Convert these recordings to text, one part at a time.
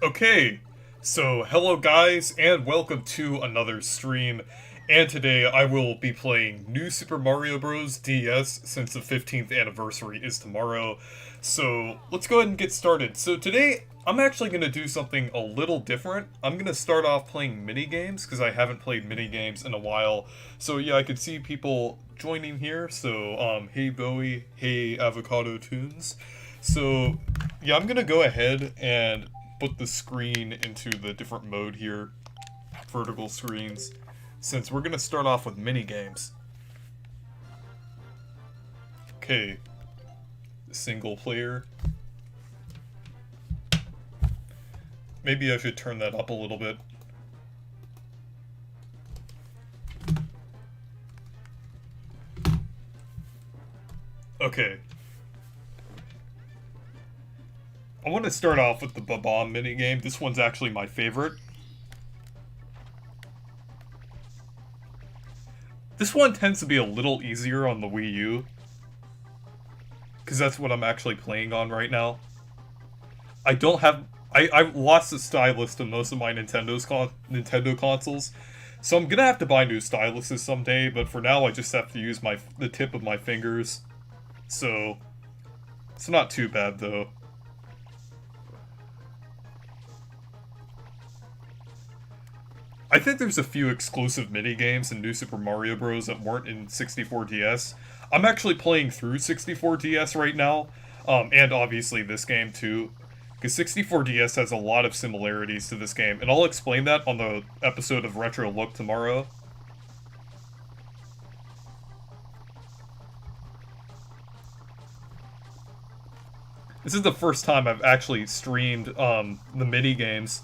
Okay, so hello guys, and welcome to another stream. And today I will be playing New Super Mario Bros. DS since the 15th anniversary is tomorrow. So let's go ahead and get started. So today I'm actually going to do something a little different. I'm going to start off playing mini games because I haven't played mini games in a while. So yeah, I could see people joining here. So hey Bowie, hey Avocado Tunes. So yeah, I'm gonna go ahead and put the screen into the different mode here, vertical screens, since we're gonna start off with mini games. Okay, single player. Maybe I should turn that up a little bit. Okay. I want to start off with the Bob-omb minigame. This one's actually my favorite. This one tends to be a little easier on the Wii U, because that's what I'm actually playing on right now. I don't have... I've lost the stylus to most of my Nintendo consoles, so I'm gonna have to buy new styluses someday, but for now I just have to use the tip of my fingers. So, it's not too bad though. I think there's a few exclusive minigames in New Super Mario Bros. That weren't in 64DS. I'm actually playing through 64DS right now, and obviously this game too, because 64DS has a lot of similarities to this game, and I'll explain that on the episode of Retro Look tomorrow. This is the first time I've actually streamed the minigames.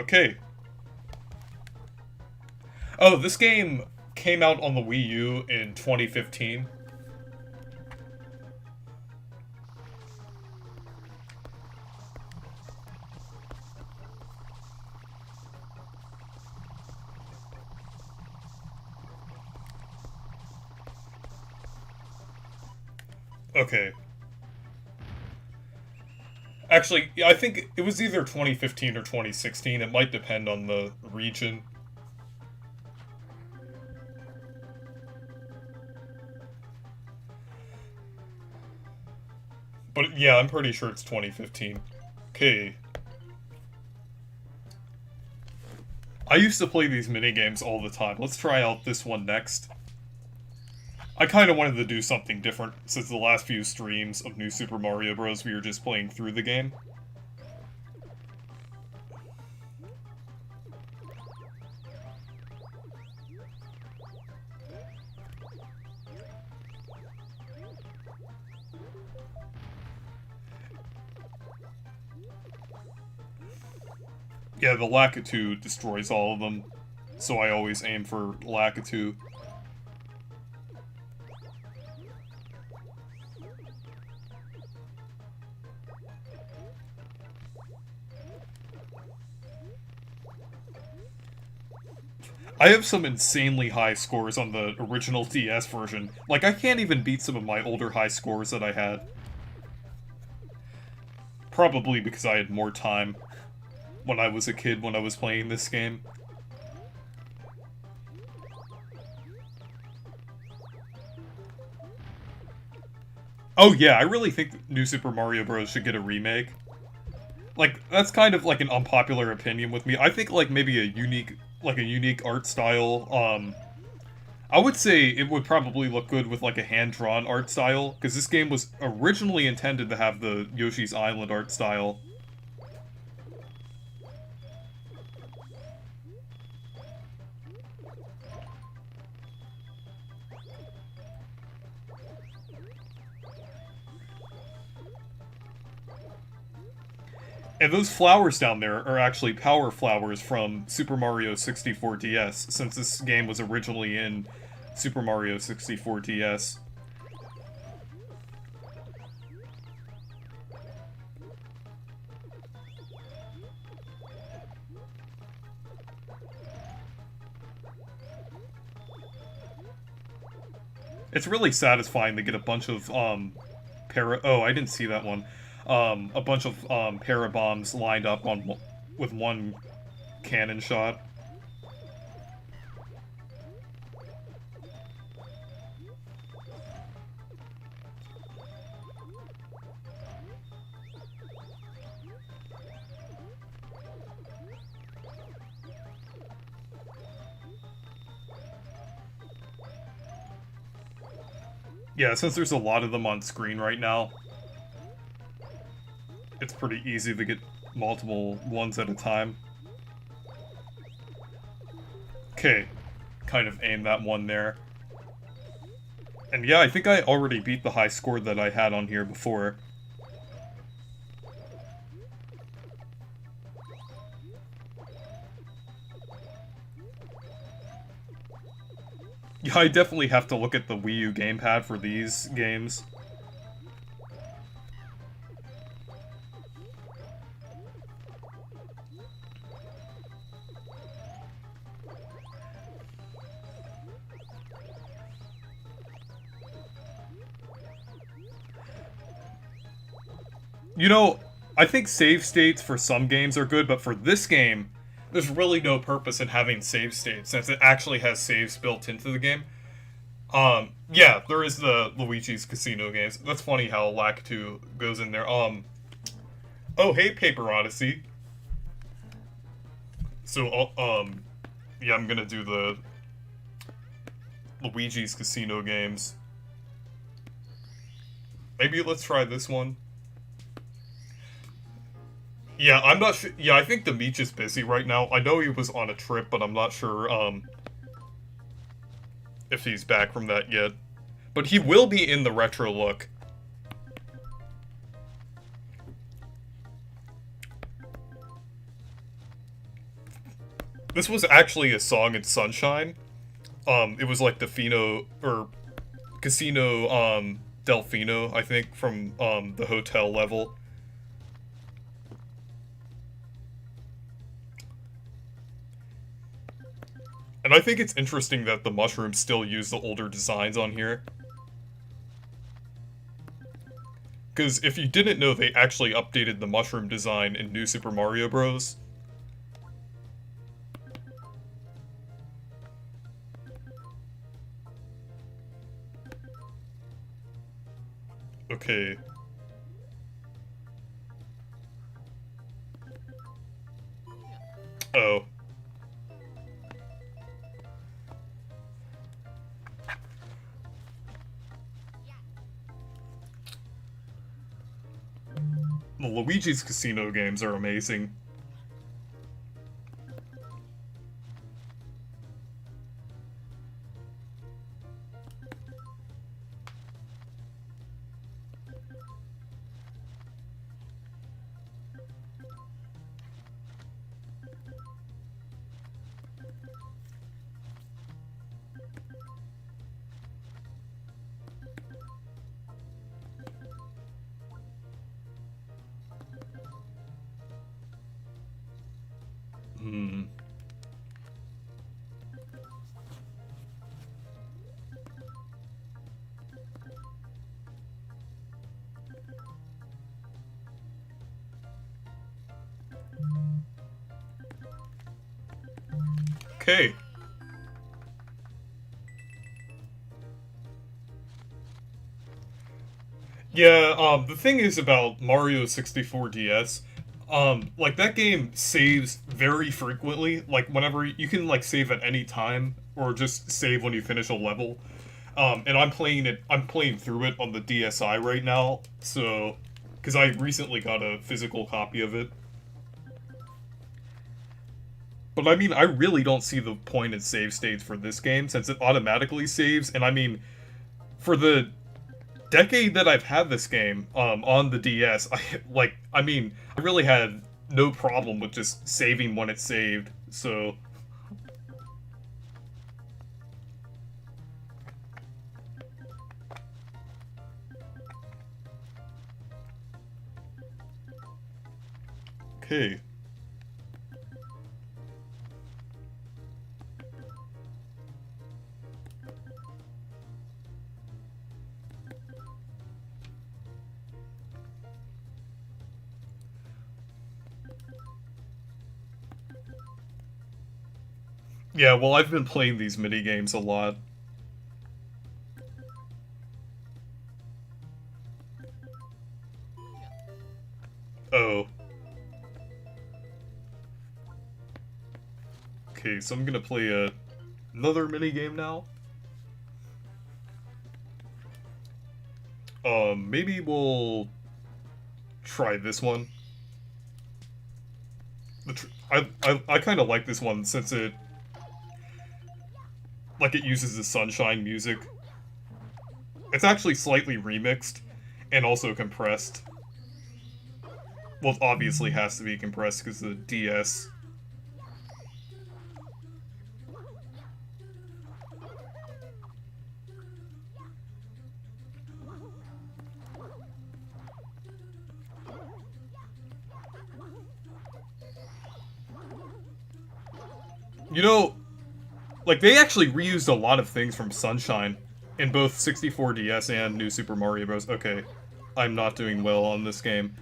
Okay. Oh, this game came out on the Wii U in 2015. Okay. Actually, I think it was either 2015 or 2016. It might depend on the region. But yeah, I'm pretty sure it's 2015. Okay. I used to play these minigames all the time. Let's try out this one next. I kind of wanted to do something different, since the last few streams of New Super Mario Bros. We were just playing through the game. Yeah, the Lakitu destroys all of them, so I always aim for Lakitu. I have some insanely high scores on the original DS version. Like, I can't even beat some of my older high scores that I had. Probably because I had more time when I was a kid when I was playing this game. Oh yeah, I really think New Super Mario Bros. Should get a remake. Like, that's kind of like an unpopular opinion with me. I think like maybe a unique art style. I would say it would probably look good with like a hand-drawn art style, because this game was originally intended to have the Yoshi's Island art style. And those flowers down there are actually power flowers from Super Mario 64 DS, since this game was originally in Super Mario 64 DS. It's really satisfying to get a bunch of Oh, I didn't see that one. A bunch of para bombs lined up on with one cannon shot. Yeah, since there's a lot of them on screen right now, it's pretty easy to get multiple ones at a time. Okay, kind of aim that one there. And yeah, I think I already beat the high score that I had on here before. Yeah, I definitely have to look at the Wii U gamepad for these games. You know, I think save states for some games are good, but for this game, there's really no purpose in having save states, since it actually has saves built into the game. Yeah, there is the Luigi's Casino games. That's funny how Lakitu goes in there. Oh, hey, Paper Odyssey. So, yeah, I'm gonna do the Luigi's Casino games. Maybe let's try this one. Yeah, I'm not sure. Yeah, I think the Meech is busy right now. I know he was on a trip, but I'm not sure, if he's back from that yet. But he will be in the retro look. This was actually a song in Sunshine. It was like the Fino, or Casino, Delfino, I think, from, the hotel level. And I think it's interesting that the mushrooms still use the older designs on here. Because if you didn't know, they actually updated the mushroom design in New Super Mario Bros. Okay. Oh. The Luigi's Casino games are amazing. Hmm. Okay. Yeah, the thing is about Mario 64 DS, like, that game saves very frequently. Like, whenever you can, like, save at any time, or just save when you finish a level. And I'm playing through it on the DSi right now, so, because I recently got a physical copy of it. But I mean, I really don't see the point in save states for this game, since it automatically saves, and I mean, for the decade that I've had this game, on the DS, I mean, I really had no problem with just saving when it saved, so... Okay. Yeah, well, I've been playing these mini games a lot. Oh. Okay, so I'm gonna play another mini game now. Maybe we'll try this one. I kind of like this one since it uses the sunshine music. It's actually slightly remixed and also compressed. Well, it obviously has to be compressed because the DS. You know, like, they actually reused a lot of things from Sunshine in both 64DS and New Super Mario Bros. Okay, I'm not doing well on this game.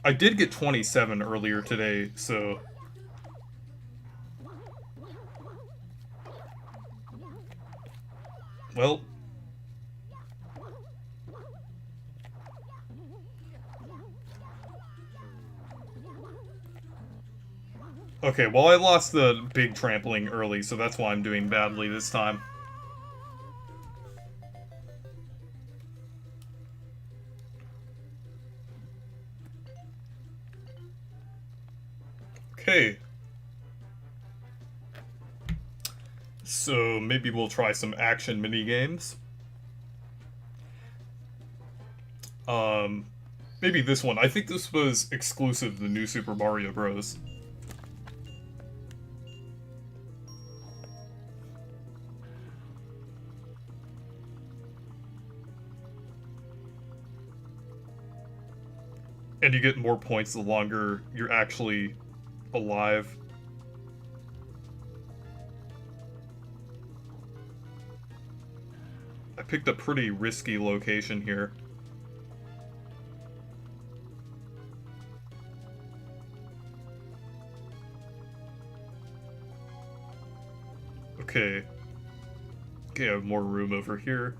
I did get 27 earlier today, so... Well... Okay, well, I lost the big trampling early, so that's why I'm doing badly this time. Okay. So, maybe we'll try some action minigames. Maybe this one. I think this was exclusive to the New Super Mario Bros. And you get more points the longer you're actually alive. I picked a pretty risky location here. Okay. Okay, I have more room over here.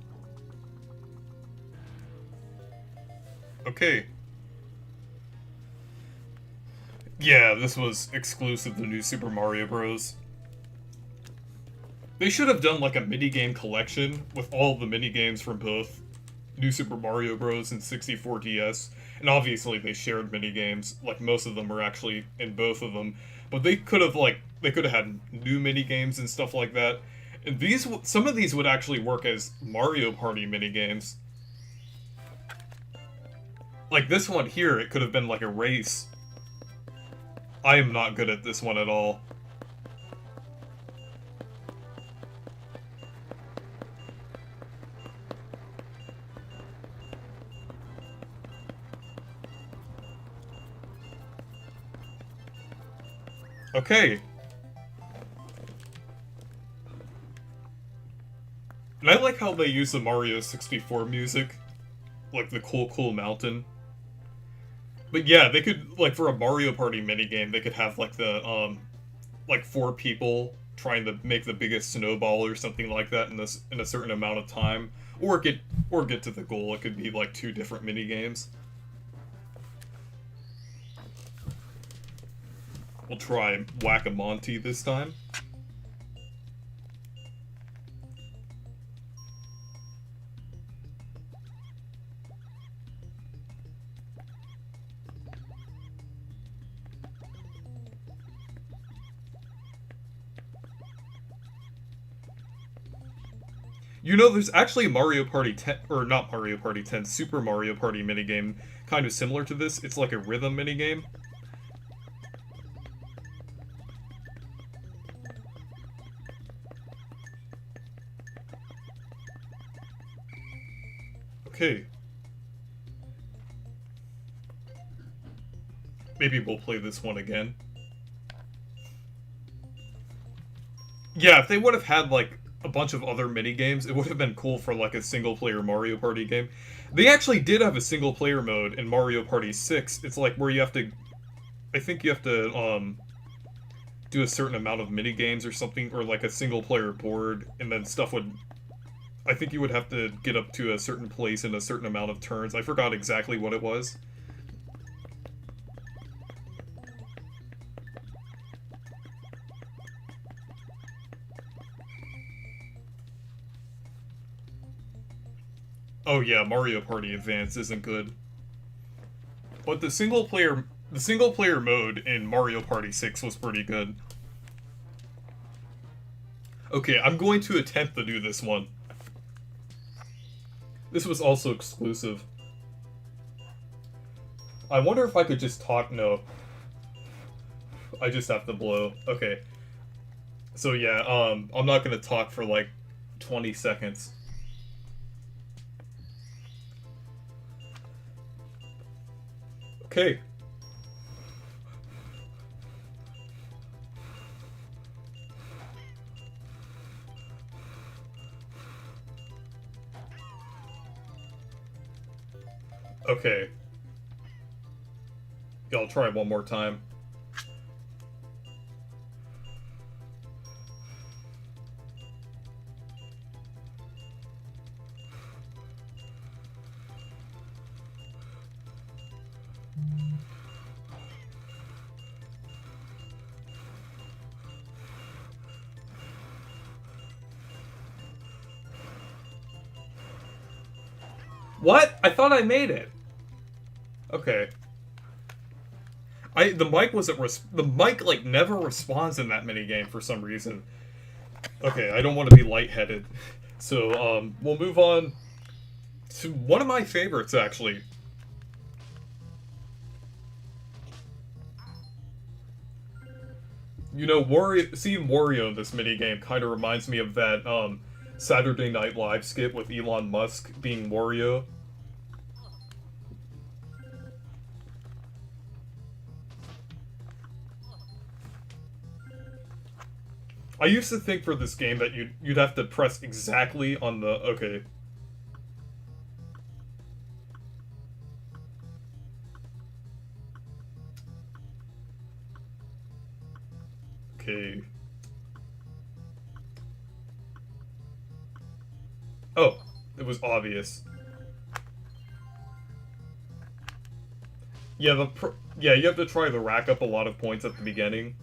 Okay. Yeah, this was exclusive to New Super Mario Bros. They should have done like a minigame collection with all the minigames from both New Super Mario Bros. And 64DS. And obviously they shared minigames, like most of them were actually in both of them. But they could have had new minigames and stuff like that. And some of these would actually work as Mario Party minigames. Like this one here, it could have been like a race. I am not good at this one at all. Okay. And I like how they use the Mario 64 music. Like the Cool Mountain. But yeah, they could, like, for a Mario Party minigame, they could have, like, like, 4 people trying to make the biggest snowball or something like that in a certain amount of time. Or get to the goal. It could be, like, 2 different minigames. We'll try Whack-A-Monty this time. You know, there's actually a Mario Party 10, or not Mario Party 10, Super Mario Party minigame kind of similar to this. It's like a rhythm minigame. Okay. Maybe we'll play this one again. Yeah, if they would have had, like, a bunch of other mini games. It would have been cool for like a single player Mario Party game. They actually did have a single player mode in Mario Party 6. It's like where you have to, I think you have to do a certain amount of mini games or something, or like a single player board, and then stuff would, I think you would have to get up to a certain place in a certain amount of turns. I forgot exactly what it was. Oh yeah, Mario Party Advance isn't good. But the single player mode in Mario Party 6 was pretty good. Okay, I'm going to attempt to do this one. This was also exclusive. I wonder if I could just talk. No. I just have to blow. Okay. So yeah, I'm not gonna talk for like 20 seconds. Okay. Okay. Yeah, I'll try one more time. What? I thought I made it. Okay. The mic wasn't the mic like never responds in that mini game for some reason. Okay, I don't want to be lightheaded. So we'll move on to one of my favorites actually. You know, seeing Wario in this minigame kind of reminds me of that Saturday Night Live skit with Elon Musk being Wario. I used to think for this game that you'd have to press exactly on the... Okay. Okay. Oh, it was obvious. Yeah, yeah, you have to try to rack up a lot of points at the beginning.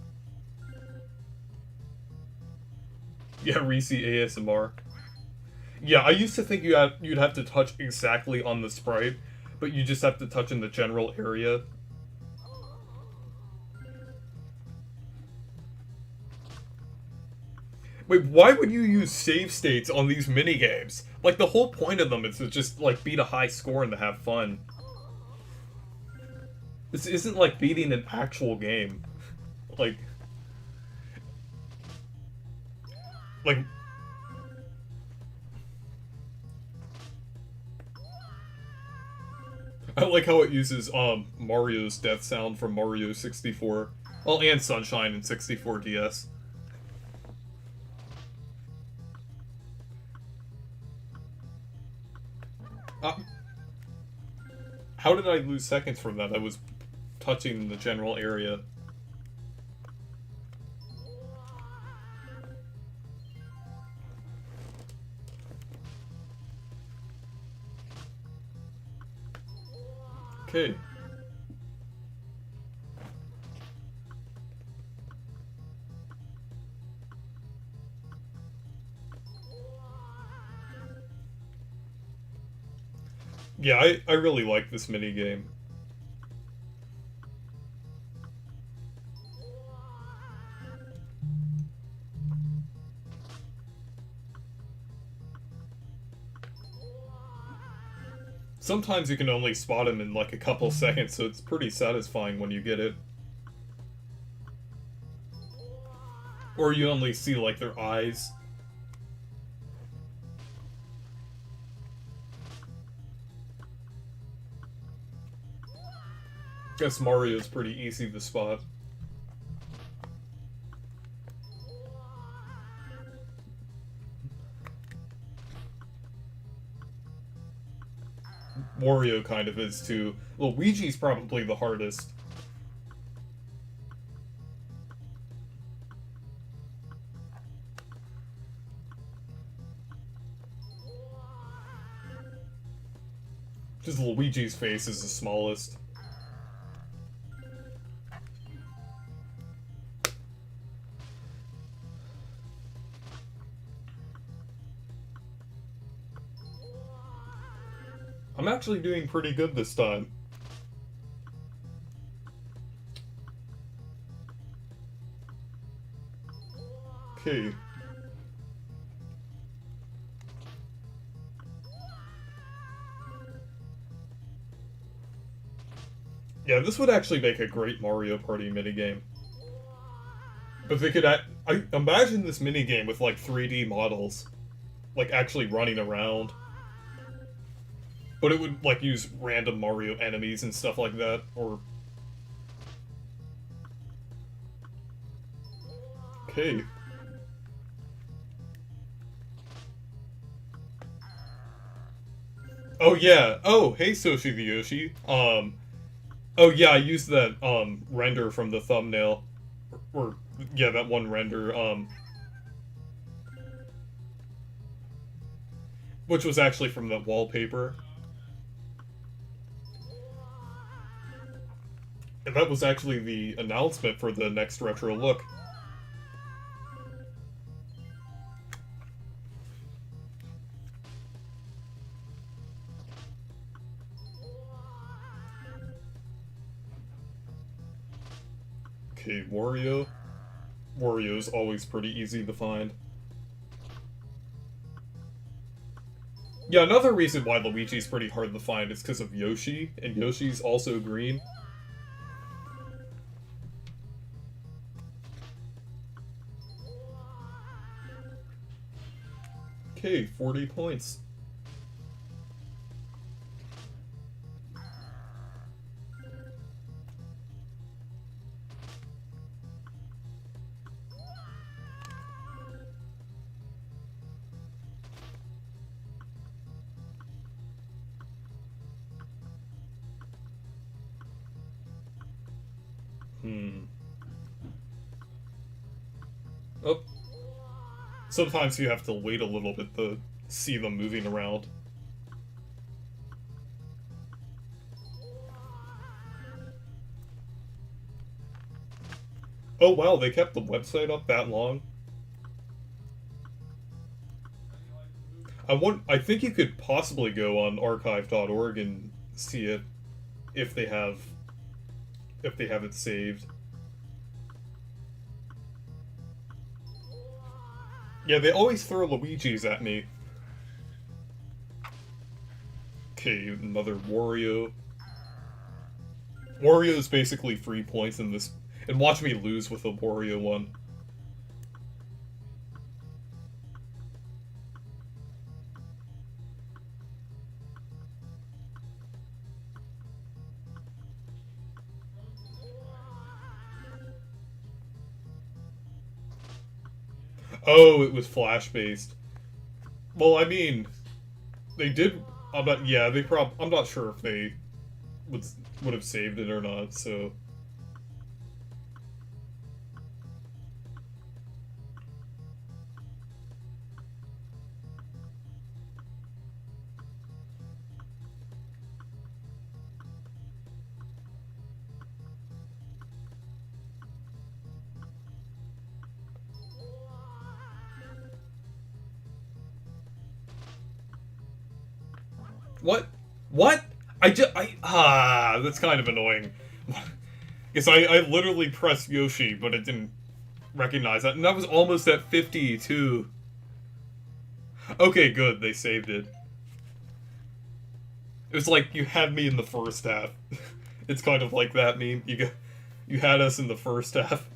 Yeah, Reese ASMR. Yeah, I used to think you'd have to touch exactly on the sprite, but you just have to touch in the general area. Wait, why would you use save states on these minigames? Like, the whole point of them is to just, like, beat a high score and to have fun. This isn't like beating an actual game. Like... Like... I like how it uses, Mario's death sound from Mario 64. Well, and Sunshine in 64 DS. How did I lose seconds from that? I was touching the general area. Okay. Yeah, I really like this minigame. Sometimes you can only spot him in like a couple seconds, so it's pretty satisfying when you get it. Or you only see like their eyes. Guess Mario's pretty easy to spot. Wario kind of is too. Luigi's probably the hardest. Just Luigi's face is the smallest. I'm actually doing pretty good this time. Okay. Yeah, this would actually make a great Mario Party minigame. But they could I imagine this minigame with like 3D models, like actually running around. But it would like use random Mario enemies and stuff like that, or... Okay. Oh yeah. Oh, hey Soshi the Yoshi. Oh yeah, I used that render from the thumbnail. Or yeah, that one render, which was actually from that wallpaper. And that was actually the announcement for the next retro look. Okay, Wario. Wario is always pretty easy to find. Yeah, another reason why Luigi's pretty hard to find is because of Yoshi, and Yoshi's also green. Okay, 40 points. Oh. Sometimes you have to wait a little bit to see them moving around. Oh wow, they kept the website up that long? I think you could possibly go on archive.org and see it if they have it saved. Yeah, they always throw Luigi's at me. Okay, another Wario. Wario's basically 3 points in this, and watch me lose with a Wario one. Oh, it was flash-based. Well, I mean, they did... yeah, I'm not sure if they would have saved it or not, so... What? What? That's kind of annoying. Because I literally pressed Yoshi, but it didn't recognize that. And that was almost at 50, too. Okay, good, they saved it. It was like, you had me in the first half. It's kind of like that meme. You had us in the first half.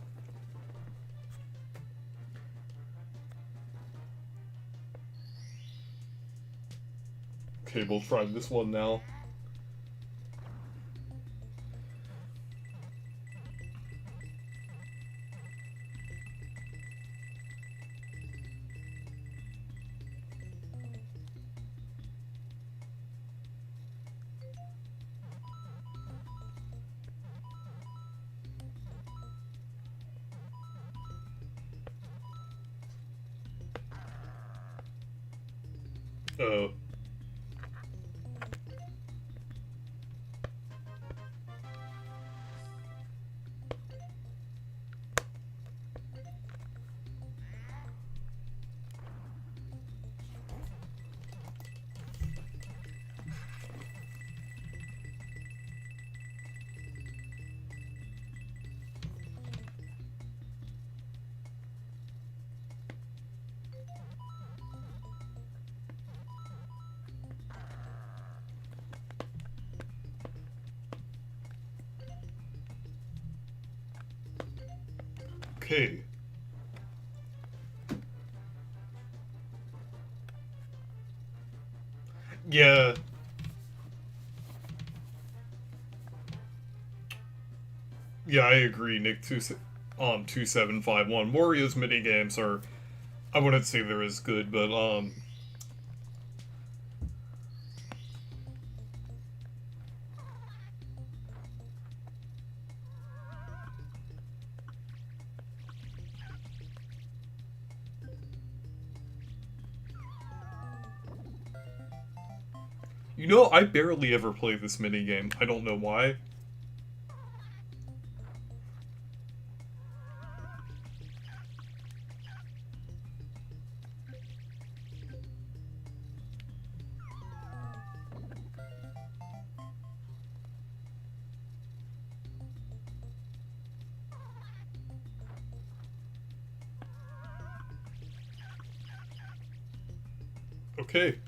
Okay, we'll try this one now. Oh. Okay. Yeah. Yeah, I agree, Nick. 2751. Wario's minigames are, I wouldn't say they're as good, but you know, I barely ever play this minigame. I don't know why. Okay.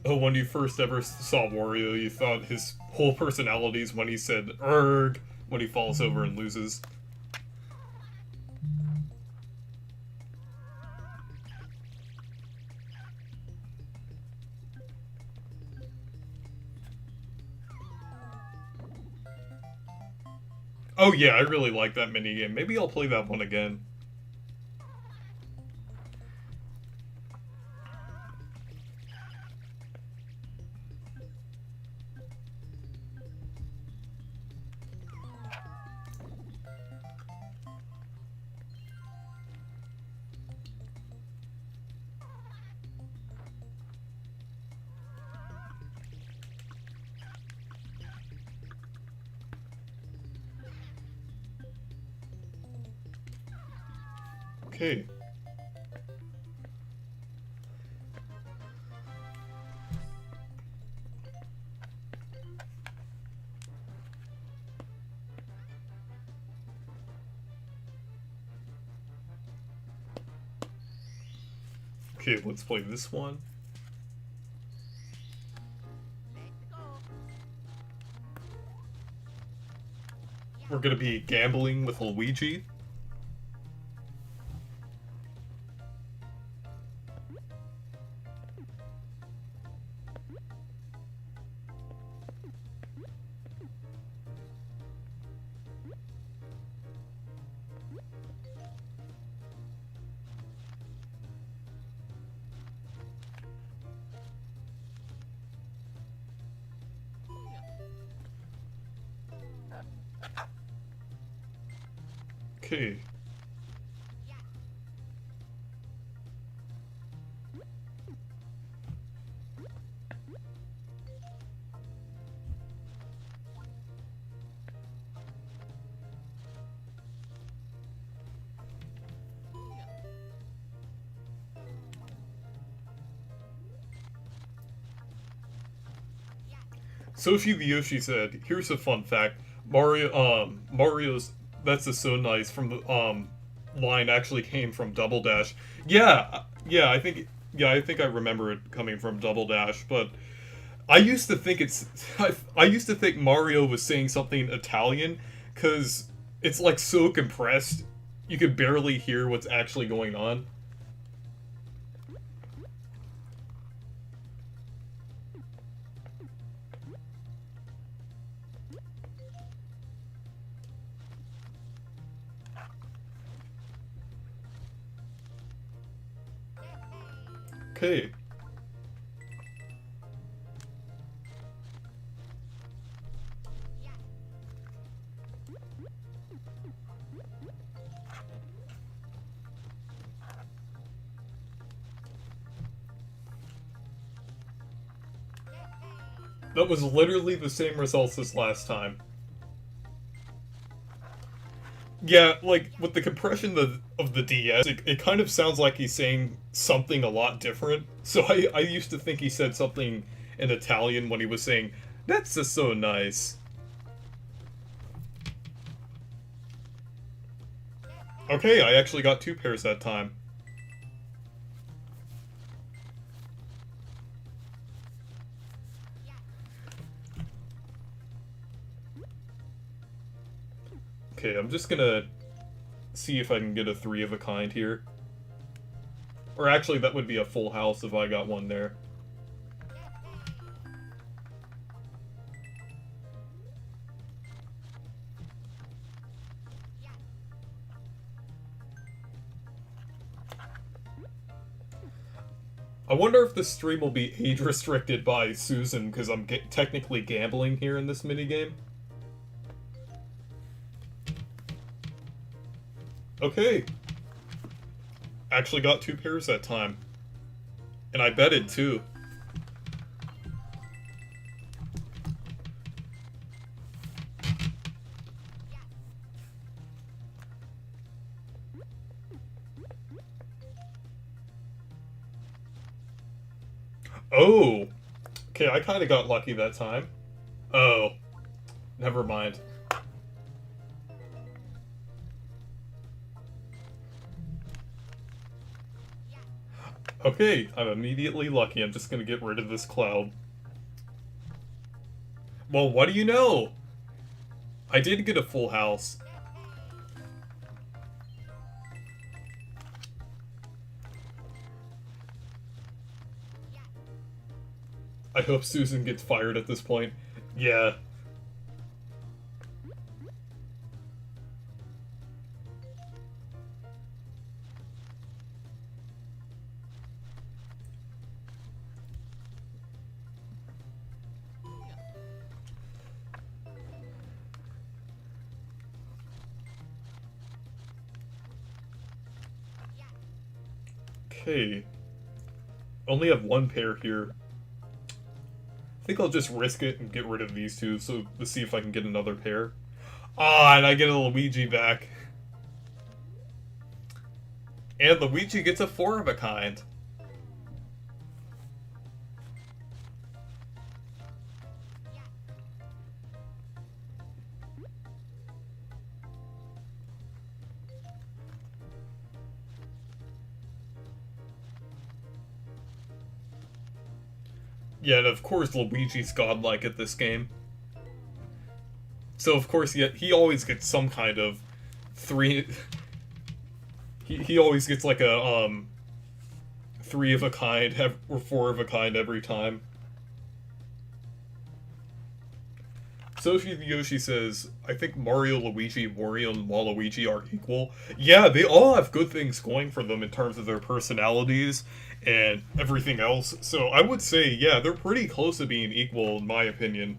Oh, when you first ever saw Wario, you thought his whole personality is when he said "erg" when he falls over and loses. Oh yeah, I really like that minigame. Maybe I'll play that one again. Okay. Okay, let's play this one. We're gonna be gambling with Luigi. Okay. Sophie the Yoshi said, "Here's a fun fact: Mario's that's a so nice from the line actually came from Double Dash." I think I remember it coming from Double Dash, but I used to think I used to think Mario was saying something Italian because it's like so compressed, you could barely hear what's actually going on. Okay. That was literally the same results as last time. Yeah, like, with the compression of the DS, it kind of sounds like he's saying something a lot different. So I used to think he said something in Italian when he was saying, "That's just so nice." Okay, I actually got 2 pairs that time. Okay, I'm just gonna see if I can get a 3 of a kind here. Or actually, that would be a full house if I got one there. I wonder if this stream will be age restricted by Susan because I'm technically gambling here in this minigame. Okay. Actually got 2 pairs that time. And I betted too. Oh! Okay, I kinda got lucky that time. Oh. Never mind. Okay, I'm immediately lucky. I'm just gonna get rid of this cloud. Well, what do you know? I did get a full house. I hope Susan gets fired at this point. Yeah. Okay. Only have 1 pair here. I think I'll just risk it and get rid of these 2 so to see if I can get another pair. Ah, and I get a Luigi back. And Luigi gets a 4 of a kind. Yeah, and of course Luigi's godlike at this game. So of course he always gets some kind of 3... He always gets like a 3 of a kind or 4 of a kind every time. Sophie the Yoshi says, I think Mario, Luigi, Wario, and Waluigi are equal. Yeah, they all have good things going for them in terms of their personalities and everything else. So I would say, yeah, they're pretty close to being equal in my opinion.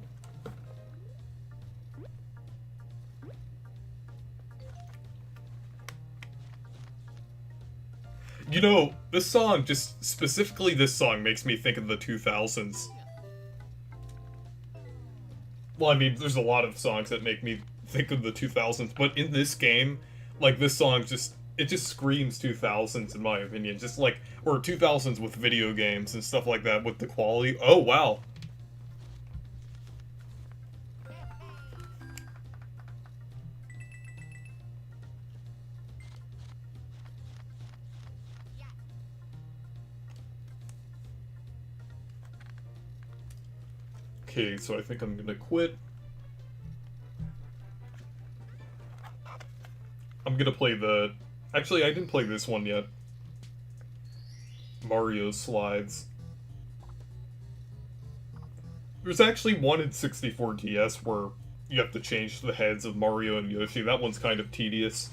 You know, this song, just specifically this song, makes me think of the 2000s. Well, I mean, there's a lot of songs that make me think of the 2000s, but in this game, like, this song it just screams 2000s in my opinion. Just like, or 2000s with video games and stuff like that with the quality. Oh, wow. Okay, so I think I'm gonna quit. I'm gonna play the... Actually, I didn't play this one yet. Mario Slides. There's actually one in 64 DS where you have to change the heads of Mario and Yoshi. That one's kind of tedious.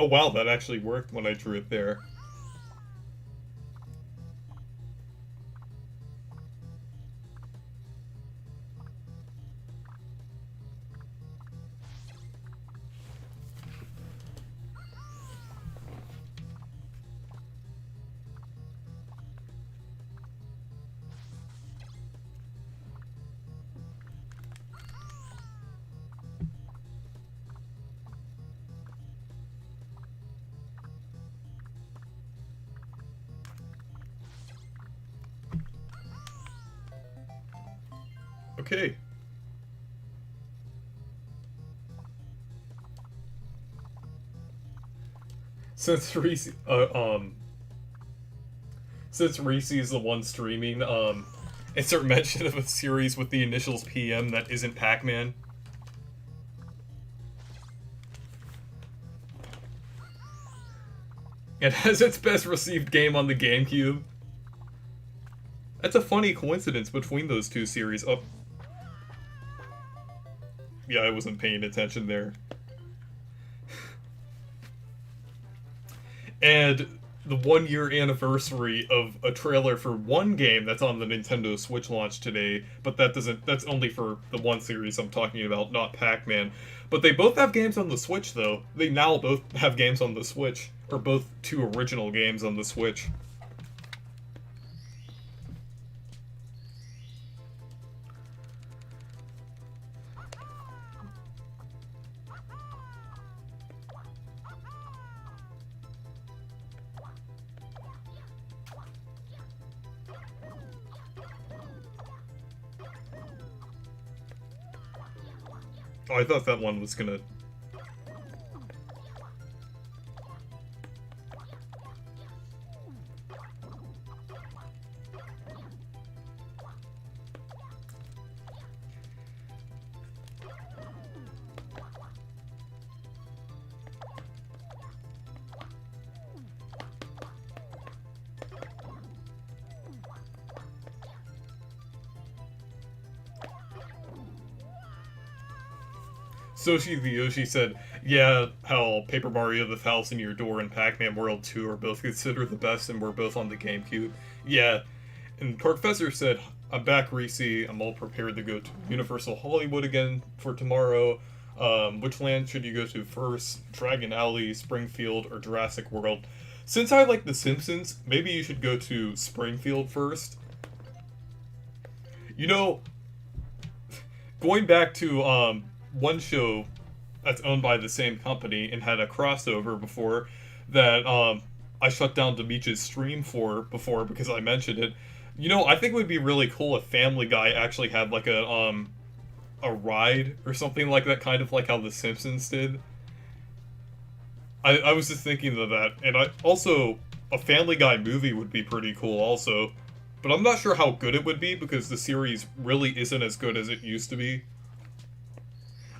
Oh wow, that actually worked when I drew it there. Okay. Since Reese, since Reese is the one streaming, insert mention of a series with the initials PM that isn't Pac-Man. It has its best received game on the GameCube. That's a funny coincidence between those two series. Oh. Yeah, I wasn't paying attention there. And the 1 year anniversary of a trailer for one game that's on the Nintendo Switch launch today, but that's only for the one series I'm talking about, not Pac-Man. But they both have games on the Switch though. They now both have games on the Switch, or both two original games on the Switch. Oh, I thought that one was gonna... Soshi the Yoshi said, yeah, how Paper Mario the Thousand Year Door and Pac-Man World 2 are both considered the best and we're both on the GameCube. Yeah. And Professor said, I'm back, Reese. I'm all prepared to go to Universal Hollywood again for tomorrow. Which land should you go to first? Dragon Alley, Springfield, or Jurassic World? Since I like The Simpsons, maybe you should go to Springfield first. You know, going back to, one show that's owned by the same company and had a crossover before that I shut down Demich's stream for before because I mentioned it. You know, I think it would be really cool if Family Guy actually had like a ride or something like that, kind of like how The Simpsons did. I was just thinking of that, and also a Family Guy movie would be pretty cool also, but I'm not sure how good it would be because the series really isn't as good as it used to be.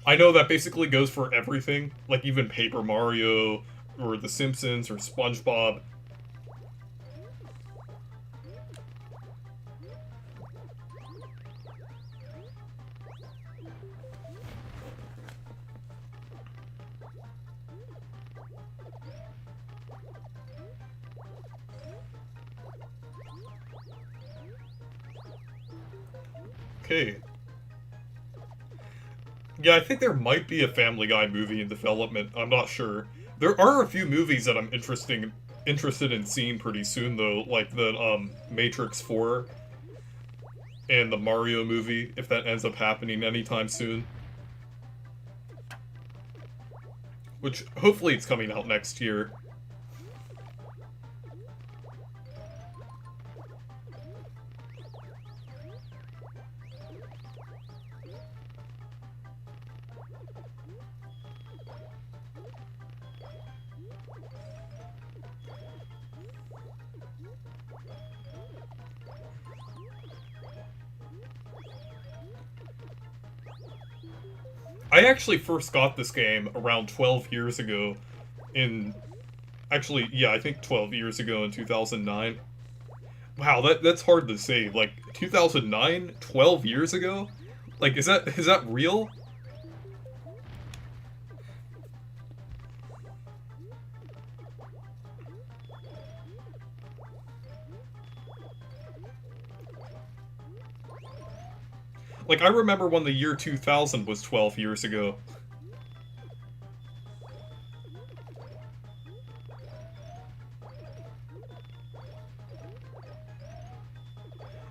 I know that basically goes for everything, like even Paper Mario, or The Simpsons, or SpongeBob. Okay. Yeah, I think there might be a Family Guy movie in development. I'm not sure. There are a few movies that I'm interested in seeing pretty soon, though, like the Matrix 4 and the Mario movie, if that ends up happening anytime soon. Which, hopefully it's coming out next year. I actually first got this game around 12 years ago actually, yeah, I think 12 years ago in 2009. Wow, that's hard to say. Like, 2009? 12 years ago? Like, is that real? Like, I remember when the year 2000 was 12 years ago.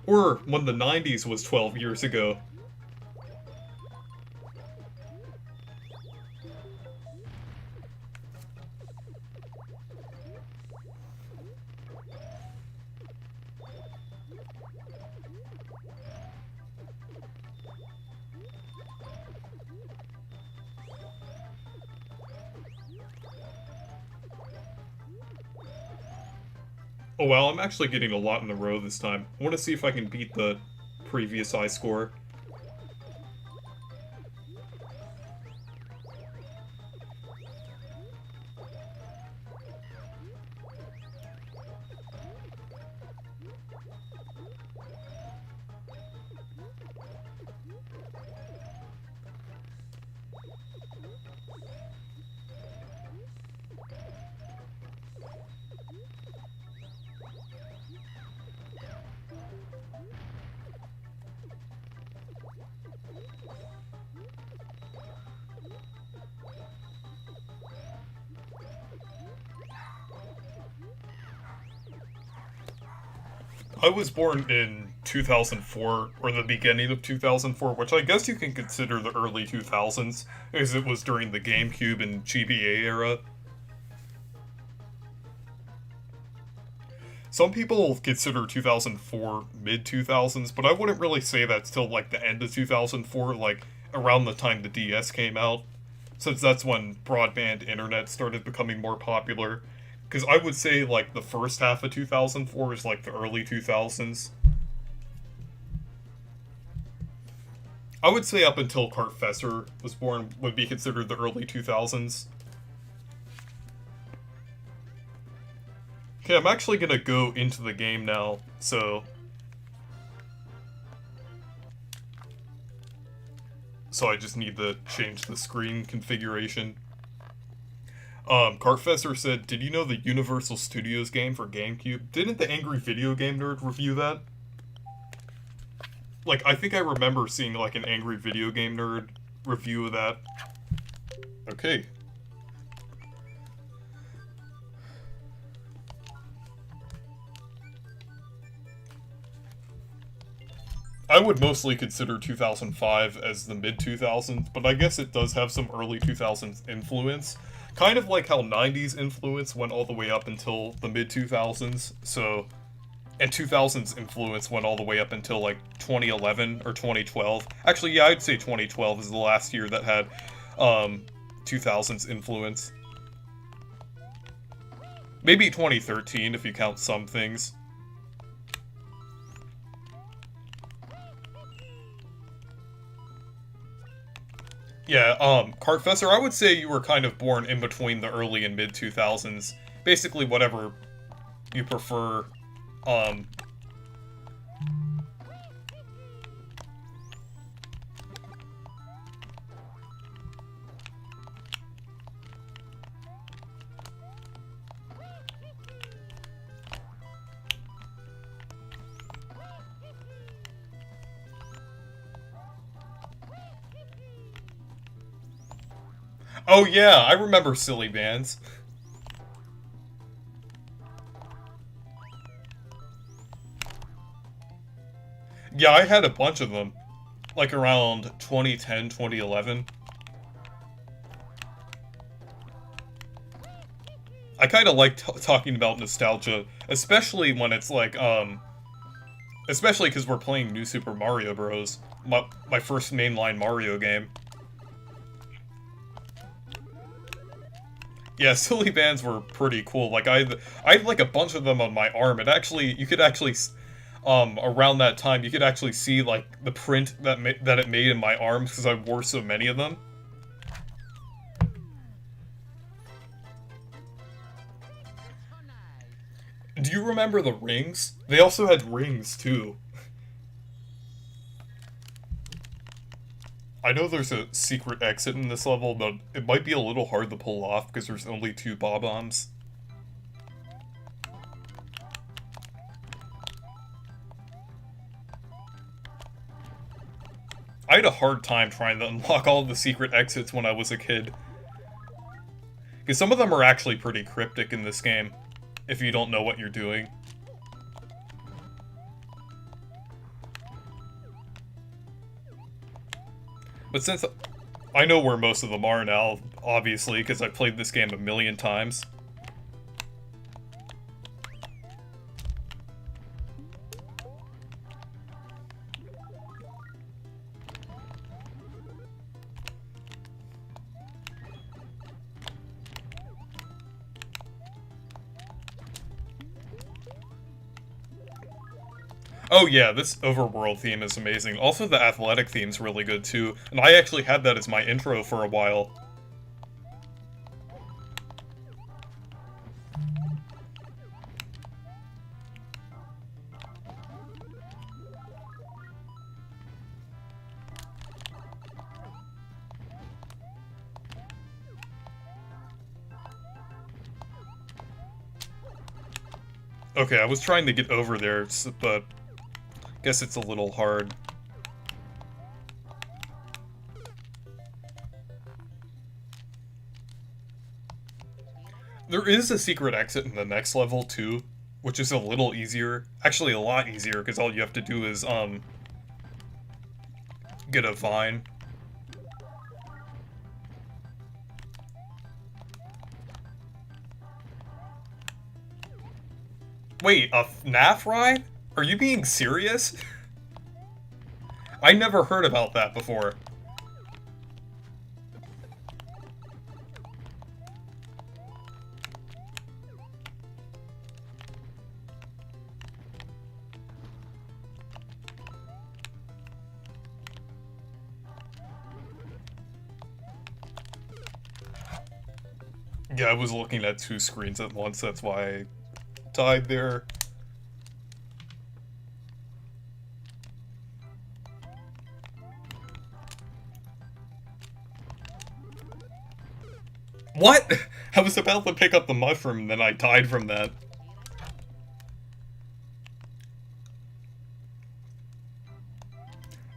Or when the 90s was 12 years ago. Oh wow, I'm actually getting a lot in a row this time. I want to see if I can beat the previous high score. I was born in 2004, or the beginning of 2004, which I guess you can consider the early 2000s, as it was during the GameCube and GBA era. Some people consider 2004 mid 2000s, but I wouldn't really say that's till like the end of 2004, like around the time the DS came out, since that's when broadband internet started becoming more popular. Because I would say like the first half of 2004 is like the early 2000s. I would say up until Cartfesser was born would be considered the early 2000s. Okay, I'm actually gonna go into the game now, so I just need to change the screen configuration. Cartfesser said, did you know the Universal Studios game for GameCube? Didn't the Angry Video Game Nerd review that? Like, I think I remember seeing, like, an Angry Video Game Nerd review of that. Okay. I would mostly consider 2005 as the mid-2000s, but I guess it does have some early 2000s influence. Kind of like how 90s influence went all the way up until the mid-2000s, so... And 2000s influence went all the way up until, like, 2011 or 2012. Actually, yeah, I'd say 2012 is the last year that had, 2000s influence. Maybe 2013, if you count some things. Yeah, Cartfesser, I would say you were kind of born in between the early and mid-2000s. Basically, whatever you prefer. Oh yeah, I remember Silly Bands. Yeah, I had a bunch of them. Like around 2010, 2011. I kind of like talking about nostalgia, especially when it's like, especially because we're playing New Super Mario Bros. My first mainline Mario game. Yeah, Silly Bands were pretty cool. Like, I had like a bunch of them on my arm. You could actually, around that time, you could actually see, like, the print that it made in my arms, because I wore so many of them. Do you remember the rings? They also had rings, too. I know there's a secret exit in this level, but it might be a little hard to pull off because there's only 2 bob-ombs. I had a hard time trying to unlock all of the secret exits when I was a kid. Because some of them are actually pretty cryptic in this game, if you don't know what you're doing. But since I know where most of them are now, obviously, because I've played this game a million times. Oh yeah, this overworld theme is amazing. Also, the athletic theme's really good too, and I actually had that as my intro for a while. Okay, I was trying to get over there, but guess it's a little hard. There is a secret exit in the next level too, which is a little easier. Actually, a lot easier, because all you have to do is, get a vine. Wait, a FNAF ride? Are you being serious? I never heard about that before. Yeah, I was looking at two screens at once, that's why I died there. What? I was about to pick up the mushroom, and then I died from that.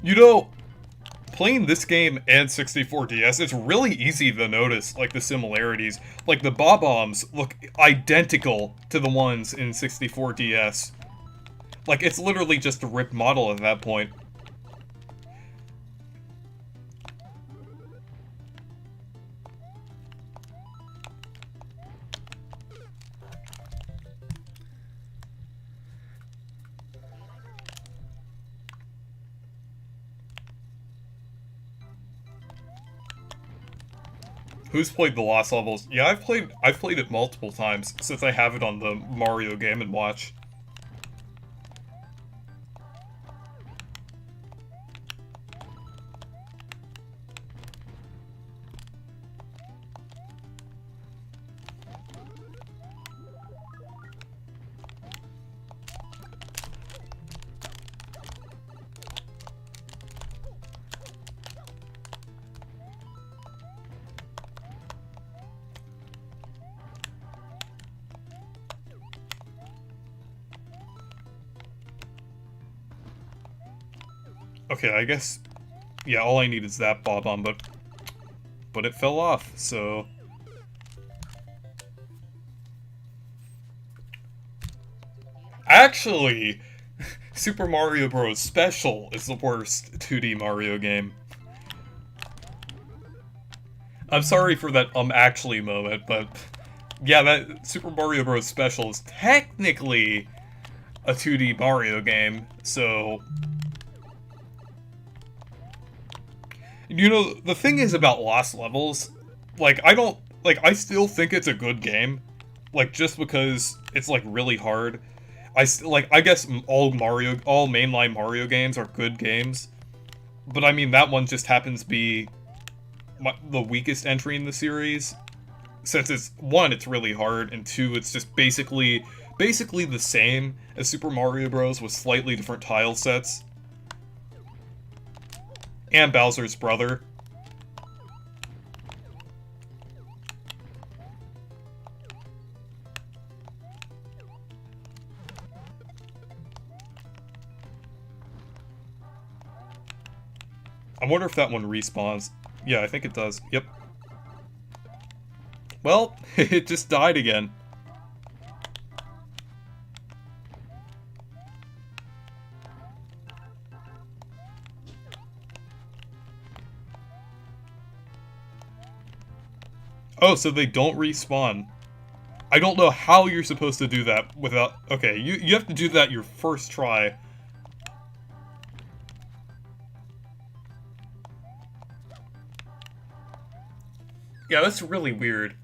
You know, playing this game and 64DS, it's really easy to notice, like, the similarities. Like, the bob-ombs look identical to the ones in 64DS. Like, it's literally just a ripped model at that point. Who's played the Lost Levels? Yeah, I've played it multiple times since I have it on the Mario Game & Watch. Okay, I guess, yeah, all I need is that bob-omb, but it fell off, so... Actually, Super Mario Bros. Special is the worst 2D Mario game. I'm sorry for that actually moment, but yeah, that Super Mario Bros. Special is technically a 2D Mario game, so... You know, the thing is about Lost Levels, like, I still think it's a good game, like, just because it's, like, really hard. I guess all mainline Mario games are good games, but I mean, that one just happens to be the weakest entry in the series, since it's really hard, and two, it's just basically the same as Super Mario Bros. With slightly different tile sets. And Bowser's brother. I wonder if that one respawns. Yeah, I think it does. Yep. Well, it just died again. Oh, so they don't respawn. I don't know how you're supposed to do that without... Okay, you have to do that your first try. Yeah, that's really weird.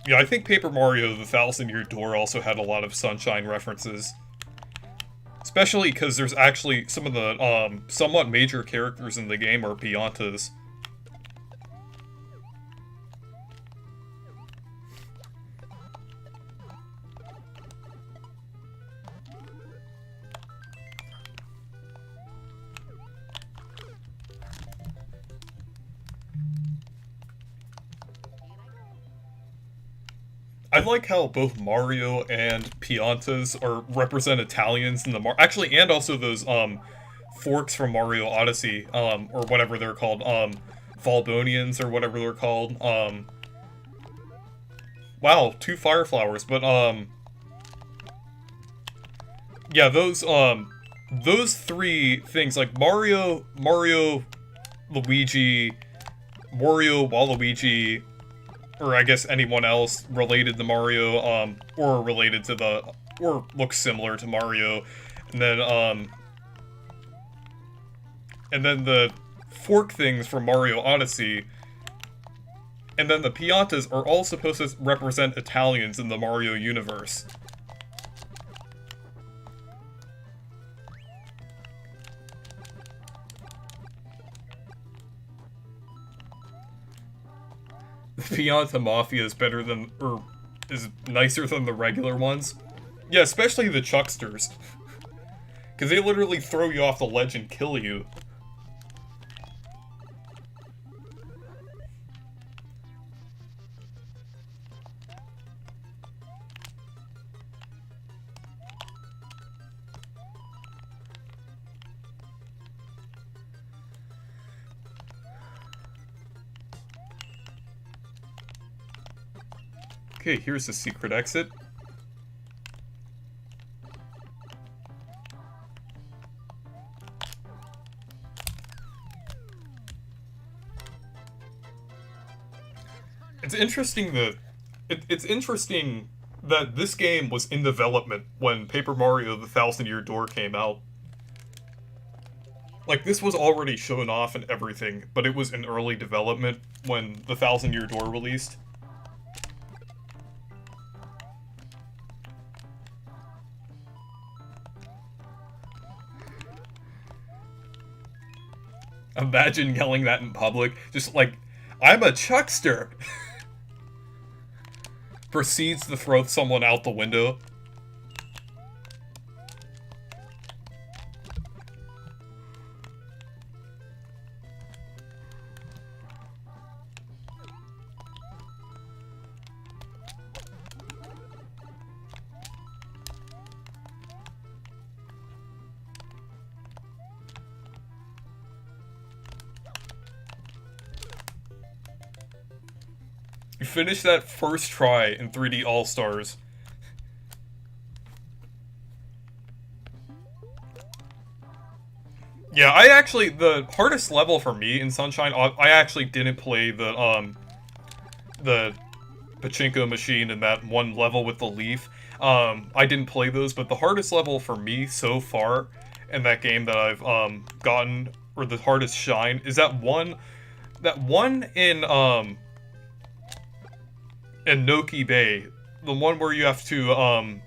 Yeah, I think Paper Mario The Thousand Year Door also had a lot of Sunshine references. Especially because there's actually some of the somewhat major characters in the game are Piantas. I like how both Mario and Piantas are represent Italians in the actually, and also those forks from Mario Odyssey, or whatever they're called, Valbonians or whatever they're called. Wow, two fire flowers, but yeah, those three things like Mario, Luigi, Wario, Waluigi, or I guess anyone else related to Mario, or related to or looks similar to Mario, and then the fork things from Mario Odyssey, and then the Piantas are all supposed to represent Italians in the Mario universe. The Pianta Mafia is better than, or is nicer than the regular ones. Yeah, especially the Chucksters. Because they literally throw you off the ledge and kill you. Okay, here's the secret exit. It's interesting that it's interesting that this game was in development when Paper Mario: The Thousand Year Door came out. Like, this was already shown off and everything, but it was in early development when The Thousand Year Door released. Imagine yelling that in public. Just like, I'm a Chuckster! Proceeds to throw someone out the window. You finished that first try in 3D All-Stars. Yeah, the hardest level for me in Sunshine, I actually didn't play the pachinko machine and that one level with the leaf. I didn't play those, but the hardest level for me so far in that game that I've, gotten, or the hardest shine, is that one in Noki Bay, the one where you have to,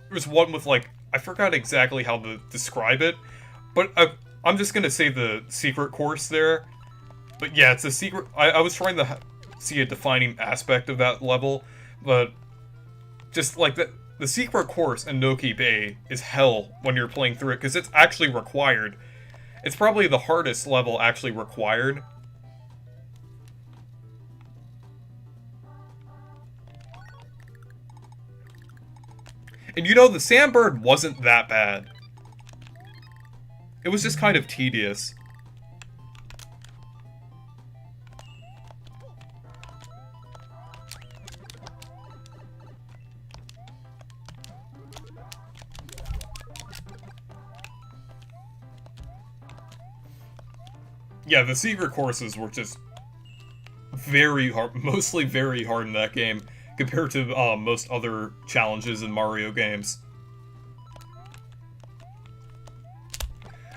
there's one with, like, I forgot exactly how to describe it, but I'm just gonna say the secret course there. But yeah, it's a secret, I was trying to see a defining aspect of that level, but just, like, the secret course in Noki Bay is hell when you're playing through it, because it's actually required. It's probably the hardest level actually required. And you know, the Sandbird wasn't that bad. It was just kind of tedious. Yeah, the secret courses were just very hard, mostly very hard in that game, compared to most other challenges in Mario games.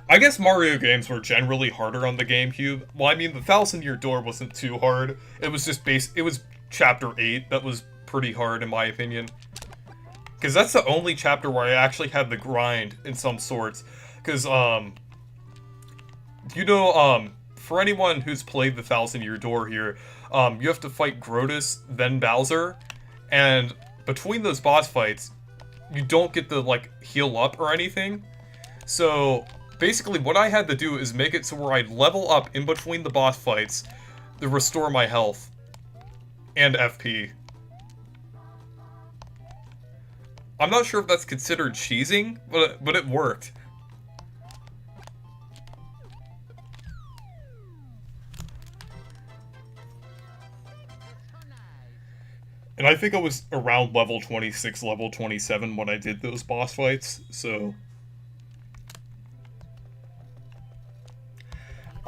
I guess Mario games were generally harder on the GameCube. Well, I mean, the Thousand Year Door wasn't too hard. It was just Chapter 8 that was pretty hard in my opinion. Because that's the only chapter where I actually had the grind in some sorts. Because, for anyone who's played the Thousand Year Door here, you have to fight Grotus, then Bowser, and between those boss fights, you don't get to, like, heal up or anything. So, basically what I had to do is make it so where I'd level up in between the boss fights to restore my health and FP. I'm not sure if that's considered cheesing, but it worked. And I think I was around level 26, level 27 when I did those boss fights, so...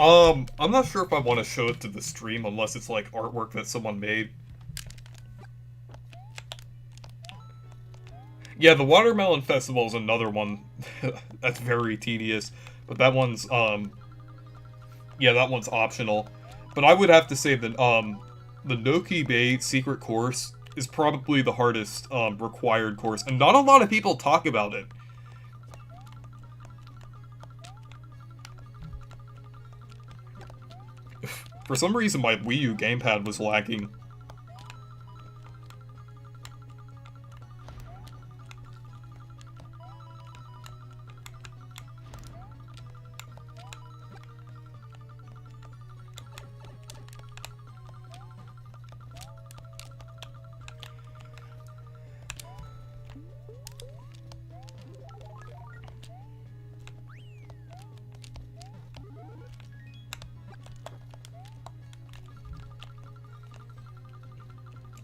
I'm not sure if I want to show it to the stream unless it's like artwork that someone made. Yeah, the Watermelon Festival is another one that's very tedious, but that one's, yeah, that one's optional. But I would have to say that, the Noki Bay Secret Course is probably the hardest, required course, and not a lot of people talk about it. For some reason, my Wii U gamepad was lagging.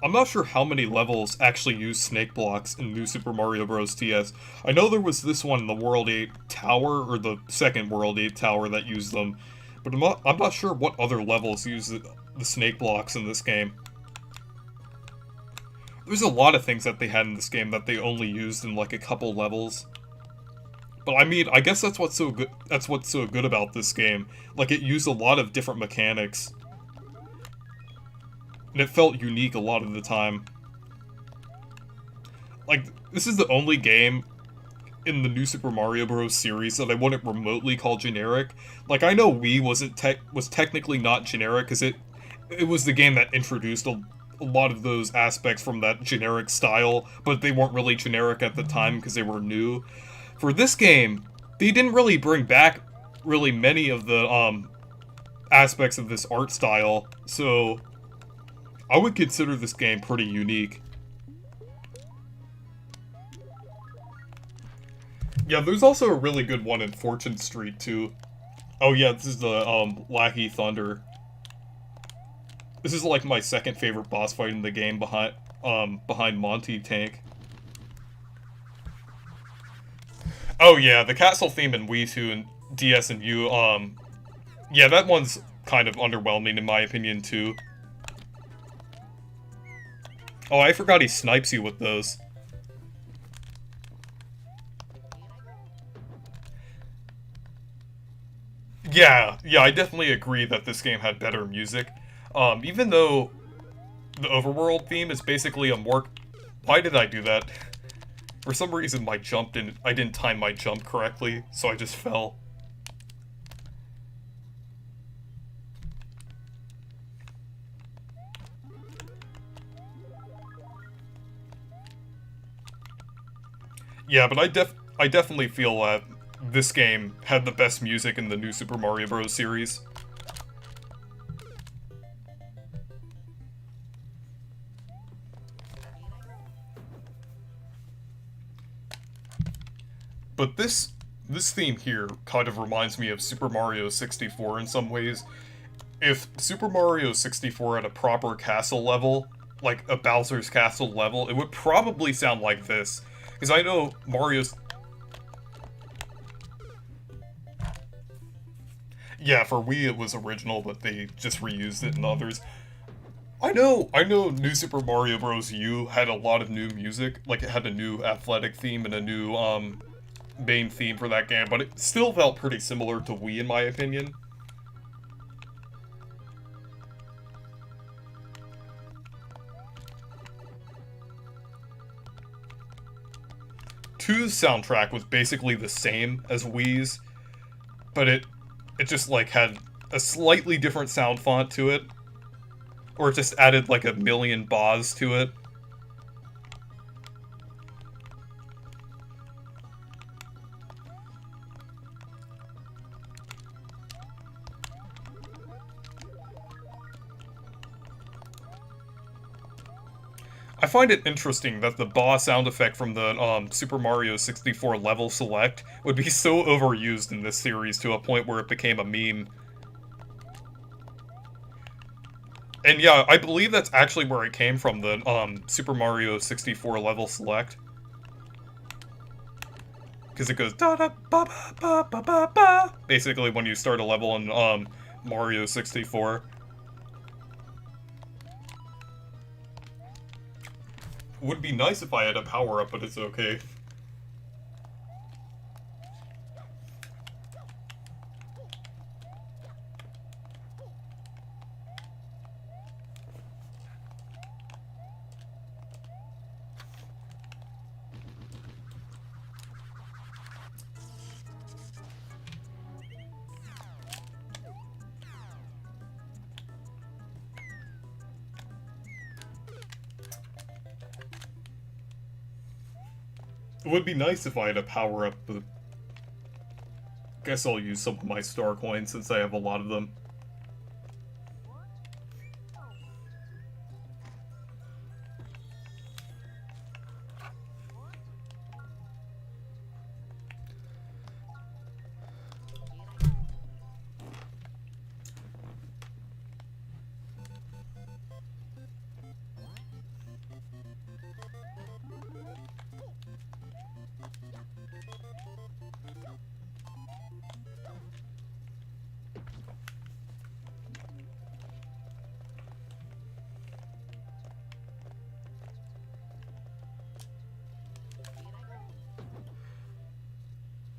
I'm not sure how many levels actually use snake blocks in New Super Mario Bros. DS. I know there was this one in the World 8 Tower, or the second World 8 Tower that used them, but I'm not sure what other levels use the snake blocks in this game. There's a lot of things that they had in this game that they only used in like a couple levels. But I mean, I guess that's what's so good about this game. Like, it used a lot of different mechanics. And it felt unique a lot of the time. Like, this is the only game in the New Super Mario Bros. Series that I wouldn't remotely call generic. Like, I know Wii was technically not generic, because it was the game that introduced a lot of those aspects from that generic style, but they weren't really generic at the time because they were new. For this game, they didn't really bring back really many of the, aspects of this art style, so I would consider this game pretty unique. Yeah, there's also a really good one in Fortune Street, too. Oh yeah, this is the, Lackey Thunder. This is like my second favorite boss fight in the game behind Monty Tank. Oh yeah, the castle theme in Wii 2 and DS and U, yeah, that one's kind of underwhelming in my opinion, too. Oh, I forgot he snipes you with those. Yeah, I definitely agree that this game had better music. Even though the overworld theme is basically a more... Why did I do that? For some reason I didn't time my jump correctly, so I just fell. Yeah, but I definitely feel that this game had the best music in the New Super Mario Bros. Series. But this theme here kind of reminds me of Super Mario 64 in some ways. If Super Mario 64 had a proper castle level, like a Bowser's Castle level, it would probably sound like this. Because I know Mario's... Yeah, for Wii it was original, but they just reused it in others. I know New Super Mario Bros. U had a lot of new music. Like, it had a new athletic theme and a new, main theme for that game, but it still felt pretty similar to Wii in my opinion. 2's soundtrack was basically the same as Wii's, but it just like had a slightly different sound font to it, or it just added like a million bas to it. I find it interesting that the ba sound effect from the Super Mario 64 level select would be so overused in this series to a point where it became a meme. And yeah, I believe that's actually where it came from, the Super Mario 64 level select. Because it goes da da ba ba ba ba ba ba, basically when you start a level in Mario 64. Would be nice if I had a power-up, but it's okay. It would be nice if I had a power-up, but guess I'll use some of my star coins since I have a lot of them.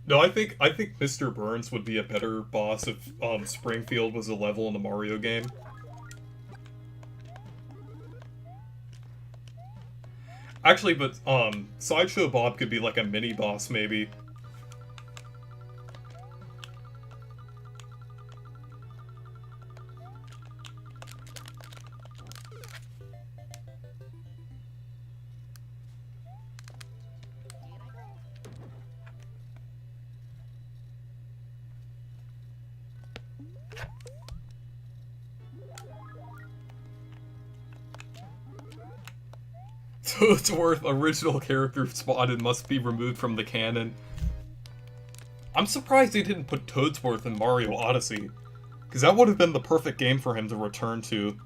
No, I think Mr. Burns would be a better boss if Springfield was a level in the Mario game. Actually, but Sideshow Bob could be like a mini boss maybe. Toadsworth, original character spotted, must be removed from the canon. I'm surprised they didn't put Toadsworth in Mario Odyssey, because that would have been the perfect game for him to return to.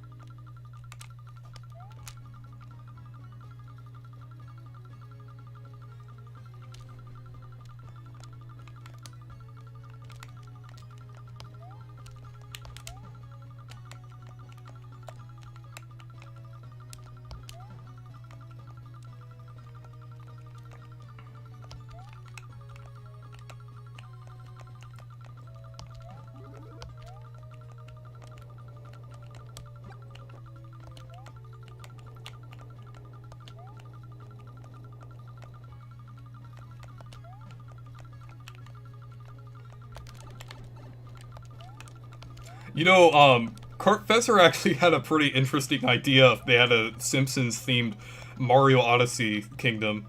You know, Professor actually had a pretty interesting idea if they had a Simpsons-themed Mario Odyssey kingdom.